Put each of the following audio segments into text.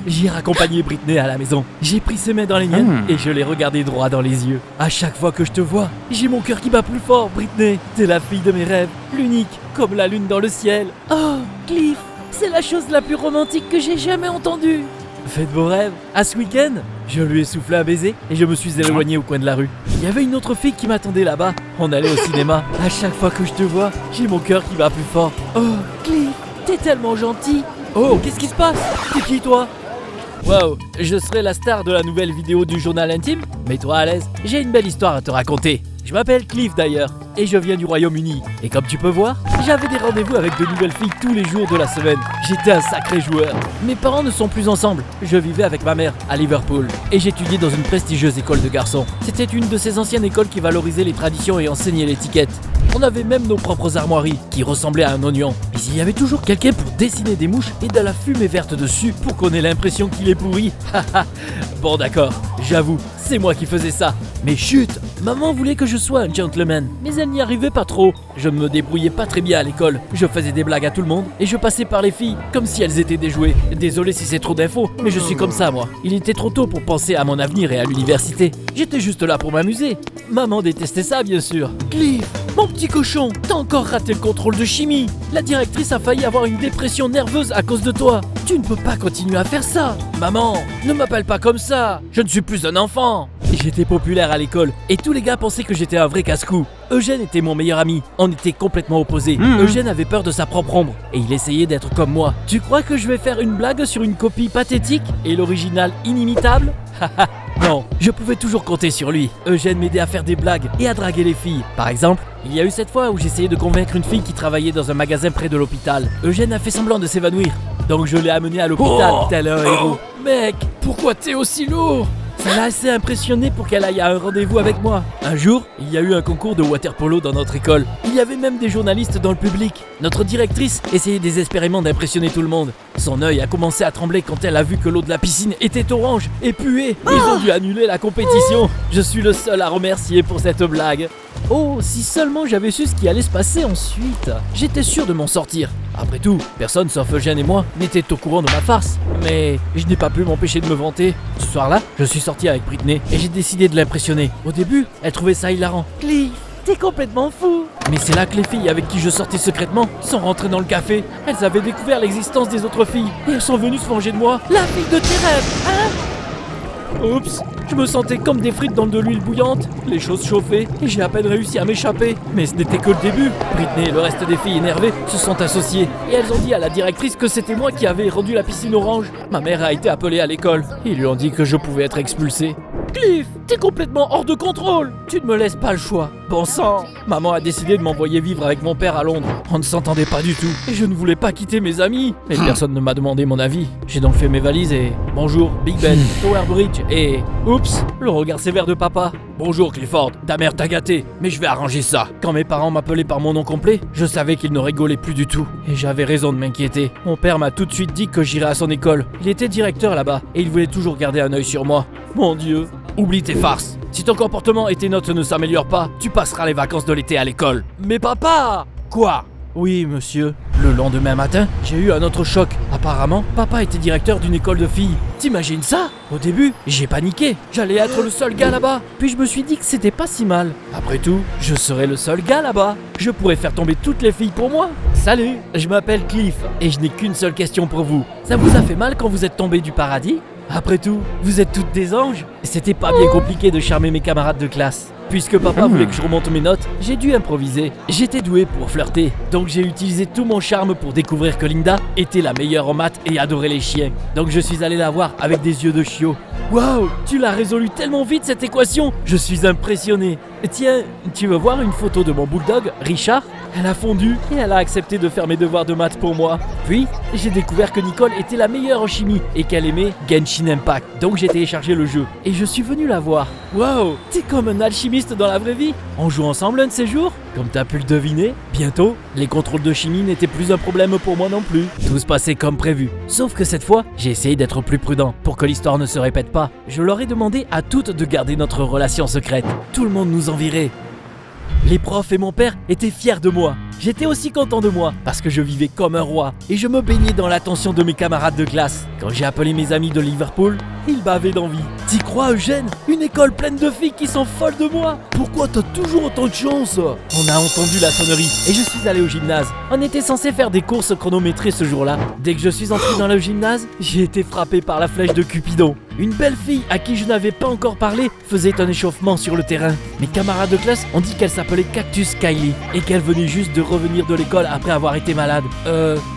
J'ai raccompagné Britney à la maison. J'ai pris ses mains dans les miennes et je l'ai regardée droit dans les yeux. À chaque fois que je te vois, j'ai mon cœur qui bat plus fort, Britney. T'es la fille de mes rêves, l'unique, comme la lune dans le ciel. Oh, Cliff, c'est la chose la plus romantique que j'ai jamais entendue. Faites vos rêves. À ce week-end, je lui ai soufflé un baiser et je me suis éloigné au coin de la rue. Il y avait une autre fille qui m'attendait là-bas. On allait au cinéma. À chaque fois que je te vois, j'ai mon cœur qui bat plus fort. Oh, Cliff, t'es tellement gentil. Oh, qu'est-ce qui se passe? T'es qui, toi? Wow, je serai la star de la nouvelle vidéo du journal intime. Mets-toi à l'aise, j'ai une belle histoire à te raconter. Je m'appelle Cliff d'ailleurs, et je viens du Royaume-Uni. Et comme tu peux voir, j'avais des rendez-vous avec de nouvelles filles tous les jours de la semaine. J'étais un sacré joueur. Mes parents ne sont plus ensemble. Je vivais avec ma mère à Liverpool. Et j'étudiais dans une prestigieuse école de garçons. C'était une de ces anciennes écoles qui valorisait les traditions et enseignait l'étiquette. On avait même nos propres armoiries, qui ressemblaient à un oignon. Mais il y avait toujours quelqu'un pour dessiner des mouches et de la fumée verte dessus pour qu'on ait l'impression qu'il est pourri. Bon d'accord, j'avoue, c'est moi qui faisais ça. Mais chut, maman voulait que je sois un gentleman, mais elle n'y arrivait pas trop. Je me débrouillais pas très bien à l'école. Je faisais des blagues à tout le monde et je passais par les filles comme si elles étaient des jouets. Désolé si c'est trop d'infos, mais je suis comme ça moi. Il était trop tôt pour penser à mon avenir et à l'université. J'étais juste là pour m'amuser. Maman détestait ça bien sûr. Cliff, mon petit cochon, t'as encore raté le contrôle de chimie. La directrice a failli avoir une dépression nerveuse à cause de toi. Tu ne peux pas continuer à faire ça. Maman, ne m'appelle pas comme ça. Je ne suis plus un enfant. J'étais populaire à l'école et tous les gars pensaient que j'étais un vrai casse-cou. Eugène était mon meilleur ami. On était complètement opposés. Eugène avait peur de sa propre ombre et il essayait d'être comme moi. Tu crois que je vais faire une blague sur une copie pathétique et l'original inimitable? Non, je pouvais toujours compter sur lui. Eugène m'aidait à faire des blagues et à draguer les filles. Par exemple, il y a eu cette fois où j'essayais de convaincre une fille qui travaillait dans un magasin près de l'hôpital. Eugène a fait semblant de s'évanouir. Donc je l'ai amené à l'hôpital, tel un héros. Mec, pourquoi t'es aussi lourd? Ça l'a assez impressionné pour qu'elle aille à un rendez-vous avec moi. Un jour, il y a eu un concours de water-polo dans notre école. Il y avait même des journalistes dans le public. Notre directrice essayait désespérément d'impressionner tout le monde. Son œil a commencé à trembler quand elle a vu que l'eau de la piscine était orange et puée. Ils ont dû annuler la compétition. Je suis le seul à remercier pour cette blague. Oh, si seulement j'avais su ce qui allait se passer ensuite. J'étais sûr de m'en sortir. Après tout, personne sauf Eugène et moi n'était au courant de ma farce. Mais je n'ai pas pu m'empêcher de me vanter. Ce soir-là, je suis sorti avec Britney et j'ai décidé de l'impressionner. Au début, elle trouvait ça hilarant. Cliff, t'es complètement fou. Mais c'est là que les filles avec qui je sortais secrètement sont rentrées dans le café. Elles avaient découvert l'existence des autres filles et elles sont venues se venger de moi. La fille de tes rêves, hein? Oups, je me sentais comme des frites dans de l'huile bouillante, les choses chauffaient et j'ai à peine réussi à m'échapper. Mais ce n'était que le début. Britney et le reste des filles énervées se sont associées et elles ont dit à la directrice que c'était moi qui avais rendu la piscine orange. Ma mère a été appelée à l'école. Ils lui ont dit que je pouvais être expulsé. Cliff, t'es complètement hors de contrôle. Tu ne me laisses pas le choix. Bon sang, maman a décidé de m'envoyer vivre avec mon père à Londres. On ne s'entendait pas du tout et je ne voulais pas quitter mes amis. Mais personne ne m'a demandé mon avis. J'ai donc fait mes valises et bonjour Big Ben, Tower Bridge et oups, le regard sévère de papa. Bonjour Clifford, ta mère t'a gâté, mais je vais arranger ça. Quand mes parents m'appelaient par mon nom complet, je savais qu'ils ne rigolaient plus du tout. Et j'avais raison de m'inquiéter. Mon père m'a tout de suite dit que j'irais à son école. Il était directeur là-bas et il voulait toujours garder un œil sur moi. Mon Dieu, oublie tes farces. Si ton comportement et tes notes ne s'améliorent pas, tu passeras les vacances de l'été à l'école. Mais papa! Quoi? Oui, monsieur. Le lendemain matin, j'ai eu un autre choc. Apparemment, papa était directeur d'une école de filles. T'imagines ça? Au début, j'ai paniqué. J'allais être le seul gars là-bas. Puis je me suis dit que c'était pas si mal. Après tout, je serais le seul gars là-bas. Je pourrais faire tomber toutes les filles pour moi. Salut, je m'appelle Cliff et je n'ai qu'une seule question pour vous. Ça vous a fait mal quand vous êtes tombé du paradis? Après tout, vous êtes toutes des anges. C'était pas bien compliqué de charmer mes camarades de classe. Puisque papa voulait que je remonte mes notes, j'ai dû improviser. J'étais doué pour flirter, donc j'ai utilisé tout mon charme pour découvrir que Linda était la meilleure en maths et adorait les chiens. Donc je suis allé la voir avec des yeux de chiot. Waouh, tu l'as résolu tellement vite cette équation. Je suis impressionné. Tiens, tu veux voir une photo de mon bulldog, Richard? Elle a fondu et elle a accepté de faire mes devoirs de maths pour moi. Puis, j'ai découvert que Nicole était la meilleure en chimie et qu'elle aimait Genshin Impact. Donc j'ai téléchargé le jeu et je suis venu la voir. Waouh, t'es comme un alchimiste dans la vraie vie. On joue ensemble un de ces jours? Comme t'as pu le deviner, bientôt, les contrôles de chimie n'étaient plus un problème pour moi non plus. Tout se passait comme prévu. Sauf que cette fois, j'ai essayé d'être plus prudent pour que l'histoire ne se répète pas. Je leur ai demandé à toutes de garder notre relation secrète. Tout le monde nous envierait. Les profs et mon père étaient fiers de moi. J'étais aussi content de moi parce que je vivais comme un roi et je me baignais dans l'attention de mes camarades de classe. Quand j'ai appelé mes amis de Liverpool, ils bavaient d'envie. T'y crois, Eugène? Une école pleine de filles qui sont folles de moi. Pourquoi t'as toujours autant de chance? On a entendu la sonnerie et je suis allé au gymnase. On était censé faire des courses chronométrées ce jour-là. Dès que je suis entré dans le gymnase, j'ai été frappé par la flèche de Cupidon. Une belle fille à qui je n'avais pas encore parlé faisait un échauffement sur le terrain. Mes camarades de classe ont dit qu'elle s'appelait Cactus Kylie et qu'elle venait juste de revenir de l'école après avoir été malade.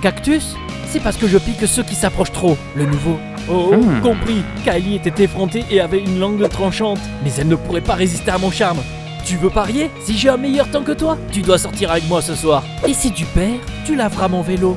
Cactus? C'est parce que je pique ceux qui s'approchent trop. Le nouveau. Oh, compris. Kylie était effrontée et avait une langue tranchante. Mais elle ne pourrait pas résister à mon charme. Tu veux parier? Si j'ai un meilleur temps que toi, tu dois sortir avec moi ce soir. Et si tu perds, tu laveras mon vélo.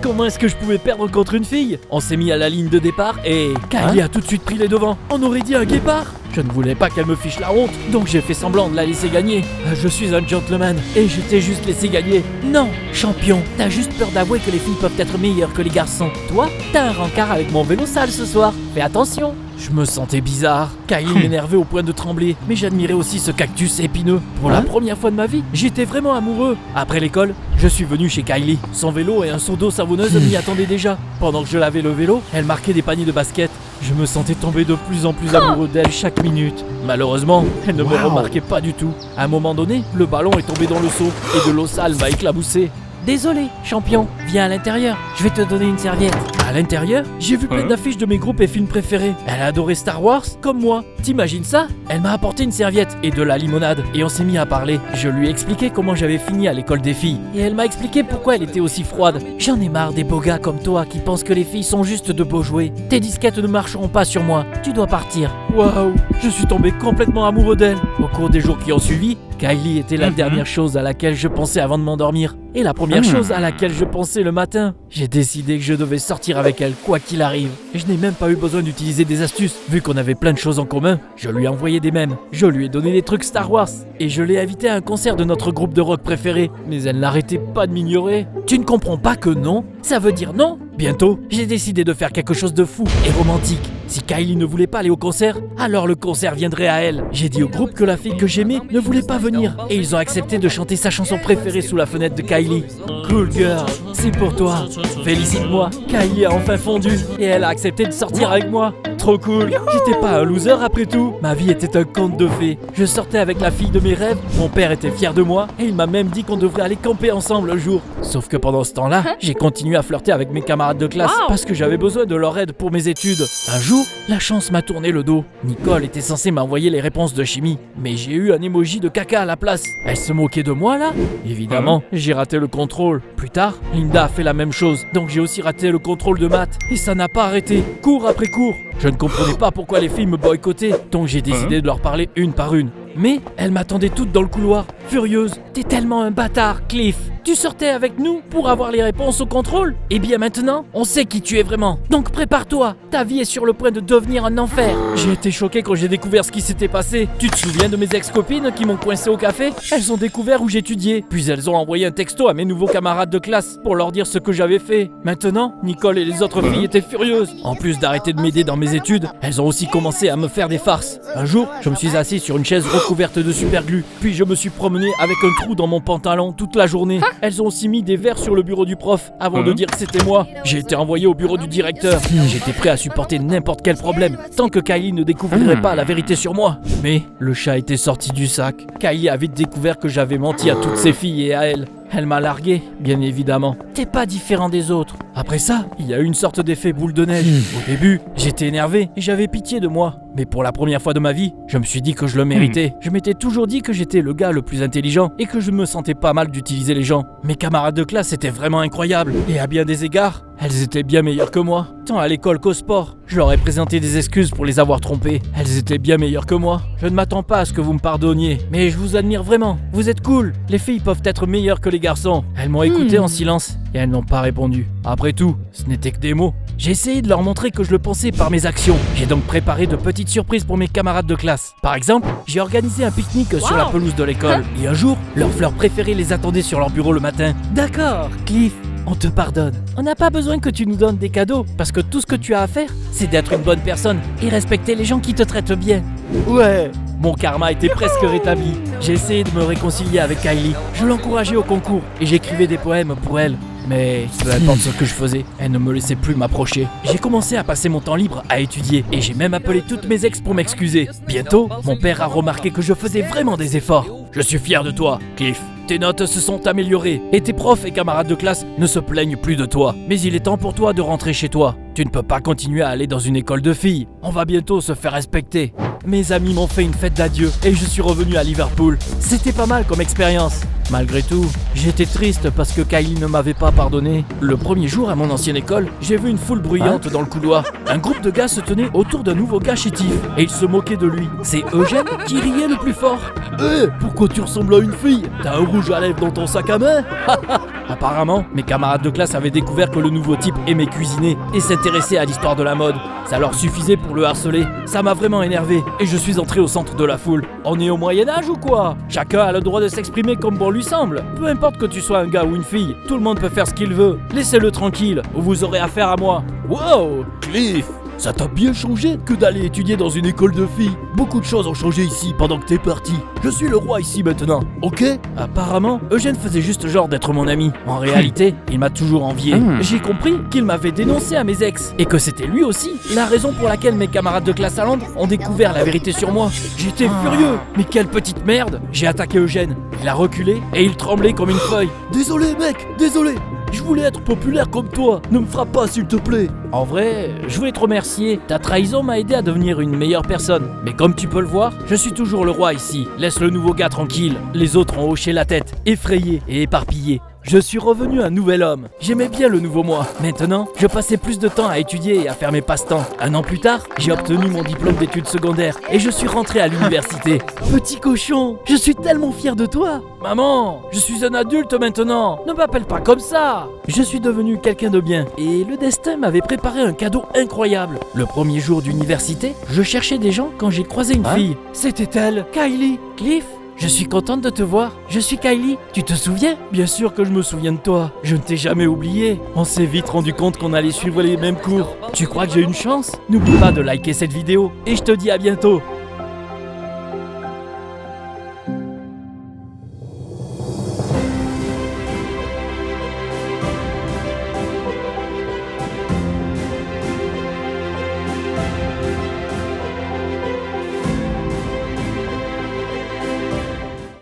Comment est-ce que je pouvais perdre contre une fille? On s'est mis à la ligne de départ et Kylie a tout de suite pris les devants. On aurait dit un guépard. Je ne voulais pas qu'elle me fiche la honte, donc j'ai fait semblant de la laisser gagner. Je suis un gentleman et je t'ai juste laissé gagner. Non, champion, t'as juste peur d'avouer que les filles peuvent être meilleures que les garçons. Toi, t'as un rencard avec mon vélo sale ce soir. Fais attention. Je me sentais bizarre. Kylie m'énervait au point de trembler, mais j'admirais aussi ce cactus épineux. Pour la première fois de ma vie, j'étais vraiment amoureux. Après l'école, je suis venu chez Kylie. Son vélo et un seau d'eau savonneuse m'y attendaient déjà. Pendant que je lavais le vélo, elle marquait des paniers de basket. Je me sentais tomber de plus en plus amoureux d'elle chaque minute. Malheureusement, elle ne me remarquait pas du tout. À un moment donné, le ballon est tombé dans le seau et de l'eau sale m'a éclaboussé. Désolé, champion, viens à l'intérieur, je vais te donner une serviette. À l'intérieur, j'ai vu plein d'affiches de mes groupes et films préférés. Elle a adoré Star Wars, comme moi. T'imagines ça? Elle m'a apporté une serviette et de la limonade et on s'est mis à parler. Je lui ai expliqué comment j'avais fini à l'école des filles et elle m'a expliqué pourquoi elle était aussi froide. J'en ai marre des beaux gars comme toi qui pensent que les filles sont juste de beaux jouets. Tes disquettes ne marcheront pas sur moi, tu dois partir. Waouh, je suis tombé complètement amoureux d'elle. Au cours des jours qui ont suivi, Kylie était la dernière chose à laquelle je pensais avant de m'endormir. Et la première chose à laquelle je pensais le matin. J'ai décidé que je devais sortir avec elle quoi qu'il arrive. Et je n'ai même pas eu besoin d'utiliser des astuces. Vu qu'on avait plein de choses en commun, je lui ai envoyé des mèmes. Je lui ai donné des trucs Star Wars. Et je l'ai invitée à un concert de notre groupe de rock préféré. Mais elle n'arrêtait pas de m'ignorer. Tu ne comprends pas que non? Ça veut dire non? Bientôt, j'ai décidé de faire quelque chose de fou et romantique. Si Kylie ne voulait pas aller au concert, alors le concert viendrait à elle. J'ai dit au groupe que la fille que j'aimais ne voulait pas venir. Et ils ont accepté de chanter sa chanson préférée sous la fenêtre de Kylie. Cool girl, c'est pour toi. Félicite-moi, Kylie a enfin fondu et elle a accepté de sortir avec moi. Trop cool, j'étais pas un loser après tout. Ma vie était un conte de fées. Je sortais avec la fille de mes rêves, mon père était fier de moi et il m'a même dit qu'on devrait aller camper ensemble un jour. Sauf que pendant ce temps-là, j'ai continué à flirter avec mes camarades de classe parce que j'avais besoin de leur aide pour mes études. Un jour, la chance m'a tourné le dos. Nicole était censée m'envoyer les réponses de chimie, mais j'ai eu un emoji de caca à la place. Elle se moquait de moi là? Évidemment, j'ai raté le contrôle. Plus tard, Linda a fait la même chose, donc j'ai aussi raté le contrôle de maths. Et ça n'a pas arrêté, cours après cours. Je ne comprenais pas pourquoi les filles me boycottaient, donc j'ai décidé de leur parler une par une. Mais elles m'attendaient toutes dans le couloir, furieuses. T'es tellement un bâtard, Cliff. Tu sortais avec nous pour avoir les réponses au contrôle? Eh bien maintenant, on sait qui tu es vraiment. Donc prépare-toi, ta vie est sur le point de devenir un enfer. J'ai été choqué quand j'ai découvert ce qui s'était passé. Tu te souviens de mes ex-copines qui m'ont coincé au café? Elles ont découvert où j'étudiais, puis elles ont envoyé un texto à mes nouveaux camarades de classe pour leur dire ce que j'avais fait. Maintenant, Nicole et les autres filles étaient furieuses. En plus d'arrêter de m'aider dans mes études, elles ont aussi commencé à me faire des farces. Un jour, je me suis assis sur une chaise recouverte de superglue, puis je me suis promené avec un trou dans mon pantalon toute la journée. Elles ont aussi mis des verres sur le bureau du prof avant de dire que c'était moi. J'ai été envoyé au bureau du directeur. J'étais prêt à supporter n'importe quel problème tant que Kylie ne découvrirait pas la vérité sur moi. Mais le chat était sorti du sac. Kylie a vite découvert que j'avais menti à toutes ses filles et à elle. Elle m'a largué, bien évidemment. T'es pas différent des autres. Après ça, il y a eu une sorte d'effet boule de neige. Au début, j'étais énervé et j'avais pitié de moi. Mais pour la première fois de ma vie, je me suis dit que je le méritais. Je m'étais toujours dit que j'étais le gars le plus intelligent et que je me sentais pas mal d'utiliser les gens. Mes camarades de classe étaient vraiment incroyables. Et à bien des égards, elles étaient bien meilleures que moi. Tant à l'école qu'au sport. Je leur ai présenté des excuses pour les avoir trompées. Elles étaient bien meilleures que moi. Je ne m'attends pas à ce que vous me pardonniez. Mais je vous admire vraiment. Vous êtes cool. Les filles peuvent être meilleures que les garçons. Elles m'ont écouté en silence et elles n'ont pas répondu. Après tout, ce n'était que des mots. J'ai essayé de leur montrer que je le pensais par mes actions. J'ai donc préparé de petites surprises pour mes camarades de classe. Par exemple, j'ai organisé un pique-nique sur la pelouse de l'école. Et un jour, leurs fleurs préférées les attendaient sur leur bureau le matin. D'accord, Cliff, on te pardonne. On n'a pas besoin que tu nous donnes des cadeaux, parce que tout ce que tu as à faire, c'est d'être une bonne personne et respecter les gens qui te traitent bien. Ouais, mon karma était presque rétabli. J'ai essayé de me réconcilier avec Kylie. Je l'encourageais au concours et j'écrivais des poèmes pour elle. Mais peu importe ce que je faisais, elle ne me laissait plus m'approcher. J'ai commencé à passer mon temps libre à étudier et j'ai même appelé toutes mes ex pour m'excuser. Bientôt, mon père a remarqué que je faisais vraiment des efforts. Je suis fier de toi, Cliff. Tes notes se sont améliorées et tes profs et camarades de classe ne se plaignent plus de toi. Mais il est temps pour toi de rentrer chez toi. Tu ne peux pas continuer à aller dans une école de filles. On va bientôt se faire respecter. Mes amis m'ont fait une fête d'adieu et je suis revenu à Liverpool. C'était pas mal comme expérience. Malgré tout, j'étais triste parce que Kylie ne m'avait pas pardonné. Le premier jour à mon ancienne école, j'ai vu une foule bruyante dans le couloir. Un groupe de gars se tenait autour d'un nouveau gars chétif et ils se moquaient de lui. C'est Eugène qui riait le plus fort. Hé, pourquoi tu ressembles à une fille? T'as un rouge à lèvres dans ton sac à main? Apparemment, mes camarades de classe avaient découvert que le nouveau type aimait cuisiner et s'intéressait à l'histoire de la mode. Ça leur suffisait pour le harceler. Ça m'a vraiment énervé et je suis entré au centre de la foule. On est au Moyen-Âge ou quoi? Chacun a le droit de s'exprimer comme bon lui semble. Peu importe que tu sois un gars ou une fille, tout le monde peut faire ce qu'il veut. Laissez-le tranquille ou vous aurez affaire à moi. Wow, Cliff! Ça t'a bien changé que d'aller étudier dans une école de filles. Beaucoup de choses ont changé ici pendant que t'es parti. Je suis le roi ici maintenant, ok? Apparemment, Eugène faisait juste genre d'être mon ami. En réalité, il m'a toujours envié. J'ai compris qu'il m'avait dénoncé à mes ex et que c'était lui aussi la raison pour laquelle mes camarades de classe à Londres ont découvert la vérité sur moi. J'étais furieux, mais quelle petite merde! J'ai attaqué Eugène. Il a reculé et il tremblait comme une feuille. Désolé mec, désolé! Je voulais être populaire comme toi, ne me frappe pas s'il te plaît. En vrai, je voulais te remercier, ta trahison m'a aidé à devenir une meilleure personne. Mais comme tu peux le voir, je suis toujours le roi ici. Laisse le nouveau gars tranquille. Les autres ont hoché la tête, effrayés et éparpillés. Je suis revenu un nouvel homme. J'aimais bien le nouveau moi. Maintenant, je passais plus de temps à étudier et à faire mes passe-temps. Un an plus tard, j'ai obtenu mon diplôme d'études secondaires et je suis rentré à l'université. Petit cochon, je suis tellement fier de toi. Maman, je suis un adulte maintenant. Ne m'appelle pas comme ça. Je suis devenu quelqu'un de bien et le destin m'avait préparé un cadeau incroyable. Le premier jour d'université, je cherchais des gens quand j'ai croisé une fille. C'était elle, Kylie. Cliff? Je suis contente de te voir. Je suis Kylie. Tu te souviens? Bien sûr que je me souviens de toi. Je ne t'ai jamais oublié. On s'est vite rendu compte qu'on allait suivre les mêmes cours. Tu crois que j'ai une chance? N'oublie pas de liker cette vidéo. Et je te dis à bientôt.